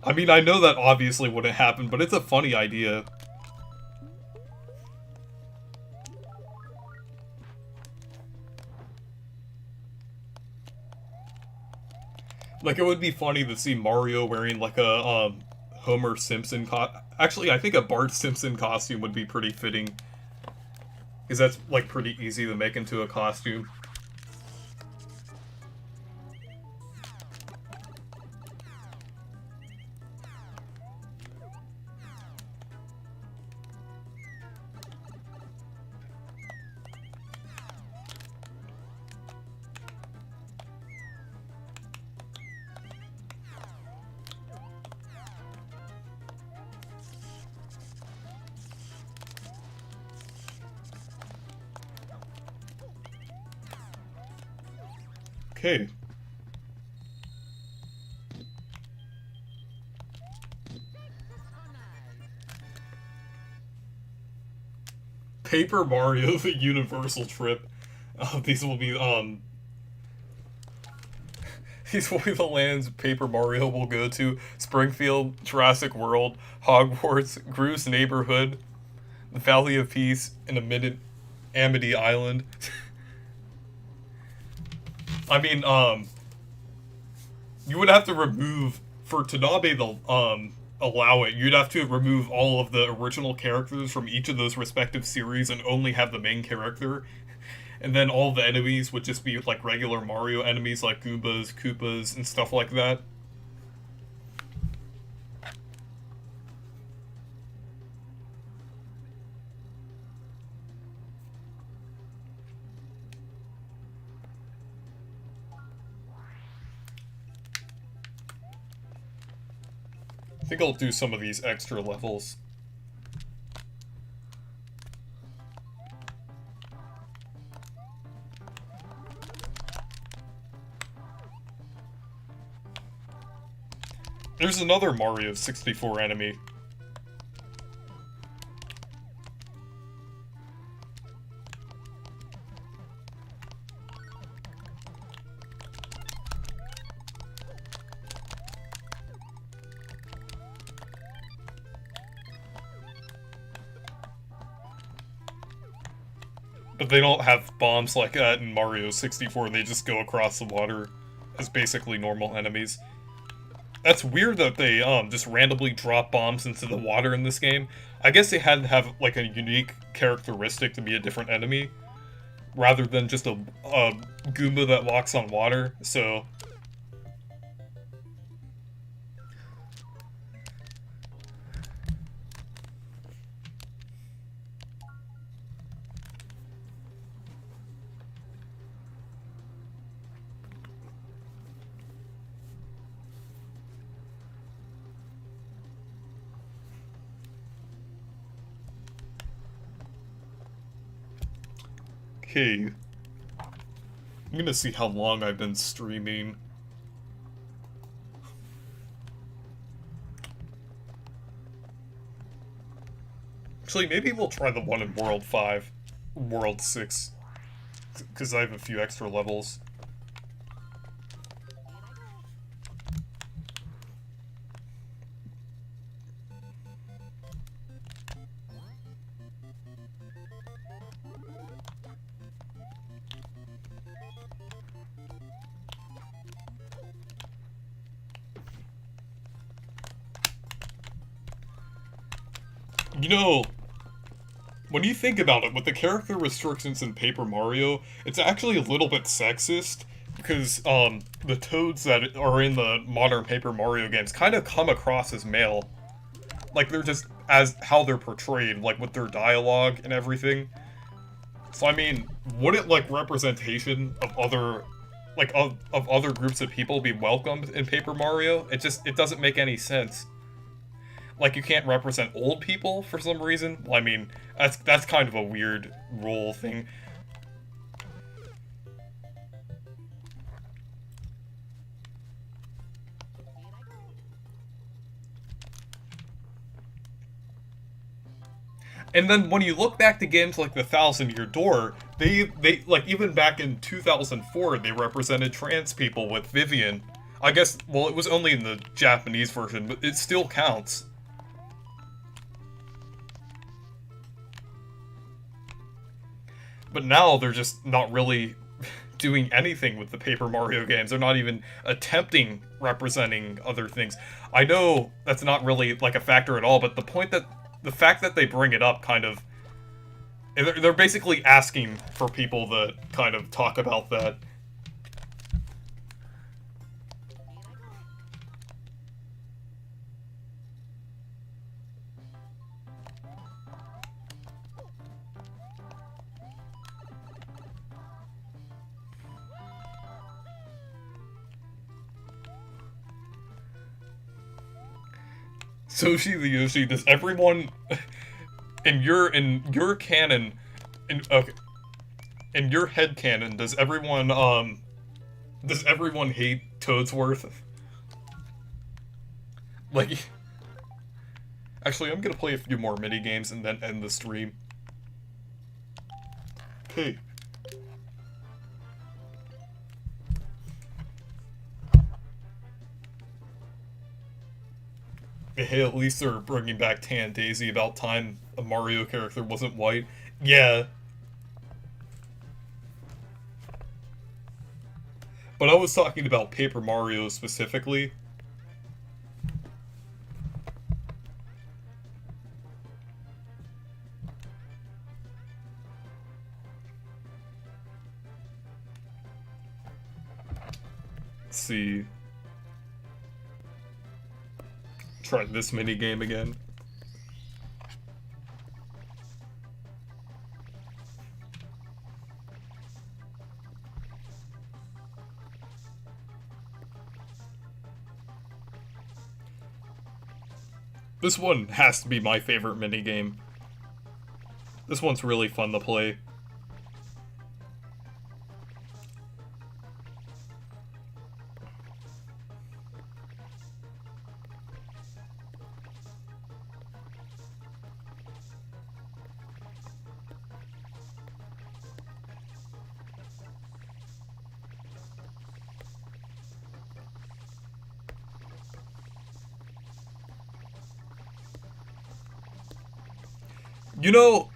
I mean, I know that obviously wouldn't happen, but it's a funny idea. Like, it would be funny to see Mario wearing, like, a, Homer Simpson Actually, I think a Bart Simpson costume would be pretty fitting. Because that's, like, pretty easy to make into a costume. Okay. Paper Mario, the Universal Trip. These will be, these will be the lands Paper Mario will go to. Springfield, Jurassic World, Hogwarts, Gru's Neighborhood, the Valley of Peace, and Amity Island. I mean, you would have to remove, for Tanabe to, allow it, you'd have to remove all of the original characters from each of those respective series and only have the main character. And then all the enemies would just be like regular Mario enemies like Goombas, Koopas, and stuff like that. I think I'll do some of these extra levels. There's another Mario 64 enemy. But they don't have bombs like that in Mario 64, they just go across the water as basically normal enemies. That's weird that they just randomly drop bombs into the water in this game. I guess they had to have like a unique characteristic to be a different enemy, rather than just a Goomba that walks on water, so... Okay, I'm gonna see how long I've been streaming. Actually, maybe we'll try the one in World 5, World 6, because I have a few extra levels. You know, when you think about it, with the character restrictions in Paper Mario, it's actually a little bit sexist, because, the Toads that are in the modern Paper Mario games kind of come across as male. Like, they're just, as how they're portrayed, like, with their dialogue and everything. So, I mean, wouldn't, like, representation of other, like, of other groups of people be welcomed in Paper Mario? It doesn't make any sense. Like, you can't represent old people for some reason? Well, I mean, that's kind of a weird rule thing. And then when you look back to games like the Thousand Year Door, they like, even back in 2004, they represented trans people with Vivian. I guess, well, it was only in the Japanese version, but it still counts. But now they're just not really doing anything with the Paper Mario games. They're not even attempting representing other things. I know that's not really like a factor at all, but the fact that they bring it up kind of... They're basically asking for people to kind of talk about that. Soshi the Yoshi, does everyone in your canon, in your head canon, does everyone Does everyone hate Toadsworth? Like, actually, I'm gonna play a few more minigames and then end the stream. Okay. Hey, at least they're bringing back Tan Daisy. About time a Mario character wasn't white. Yeah. But I was talking about Paper Mario specifically. Let's see. Try this mini game again. This one has to be my favorite minigame. This one's really fun to play. You know,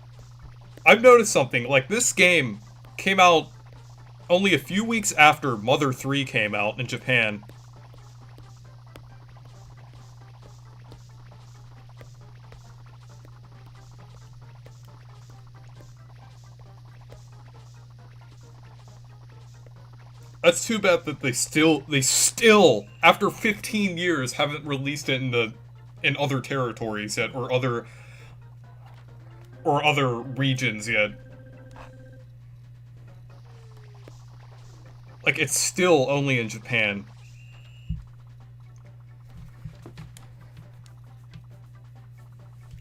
I've noticed something. Like, this game came out only a few weeks after Mother 3 came out in Japan. That's too bad that they still, after 15 years, haven't released it in other territories yet, or other regions yet. Like, it's still only in Japan.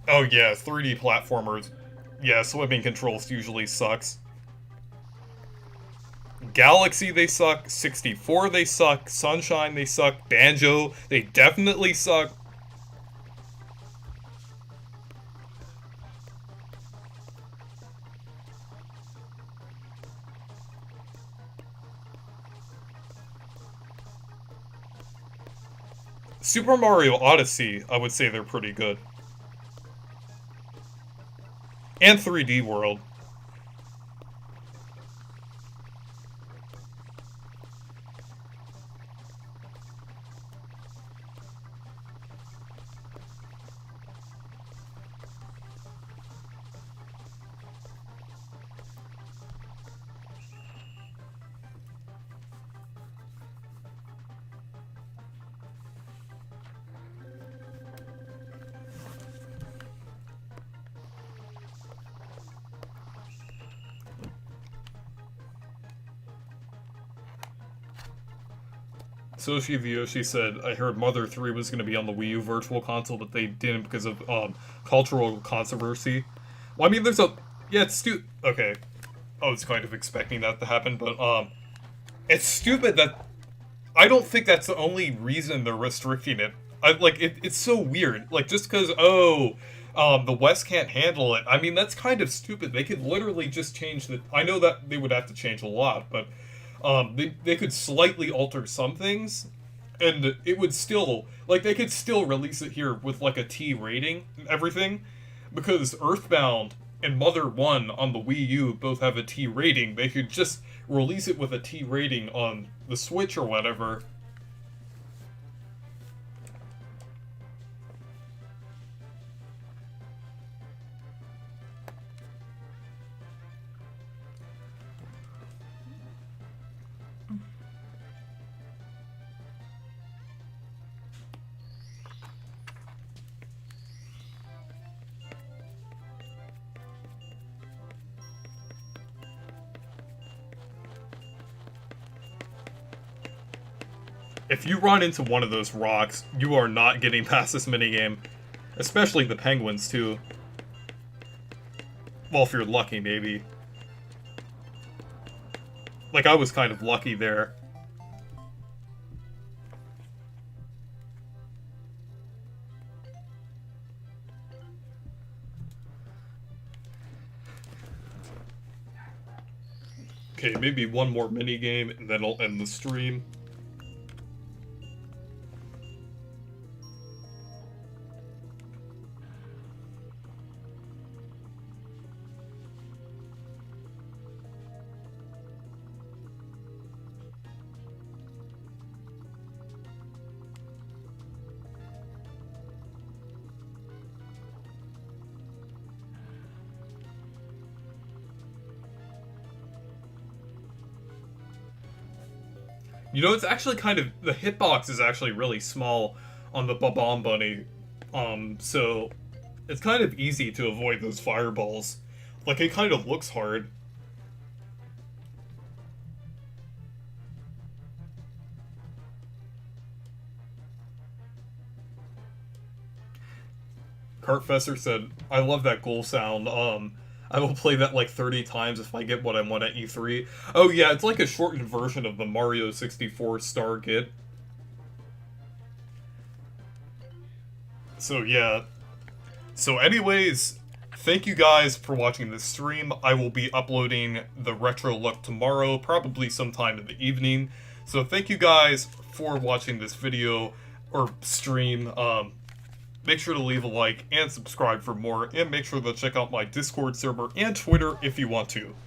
Oh yeah, 3D platformers. Yeah, swimming controls usually sucks. Galaxy, they suck. 64, they suck. Sunshine, they suck. Banjo, they definitely suck. Super Mario Odyssey, I would say they're pretty good. And 3D World. Soshi Vyoshi said, I heard Mother 3 was going to be on the Wii U Virtual Console, but they didn't because of cultural controversy. Well, I mean, there's a... Yeah, it's okay. I was kind of expecting that to happen, but it's stupid that... I don't think that's the only reason they're restricting it. It's so weird. Like, just because, the West can't handle it. I mean, that's kind of stupid. They could literally just change the... I know that they would have to change a lot, but... they could slightly alter some things, and it would still, like, they could still release it here with, like, a T rating and everything, because Earthbound and Mother 1 on the Wii U both have a T rating. They could just release it with a T rating on the Switch or whatever. If you run into one of those rocks, you are not getting past this minigame. Especially the penguins, too. Well, if you're lucky, maybe. Like, I was kind of lucky there. Okay, maybe one more mini game, and then I'll end the stream. You know, it's actually kind of, the hitbox is actually really small on the Bob-omb Bunny, so it's kind of easy to avoid those fireballs. Like, it kind of looks hard. Cartfesser said, I love that ghoul sound, I will play that like 30 times if I get what I want at E3. Oh yeah, it's like a shortened version of the Mario 64 Star Git. So yeah. So anyways, thank you guys for watching this stream. I will be uploading the retro look tomorrow, probably sometime in the evening. So thank you guys for watching this video, or stream. Make sure to leave a like and subscribe for more, and make sure to check out my Discord server and Twitter if you want to.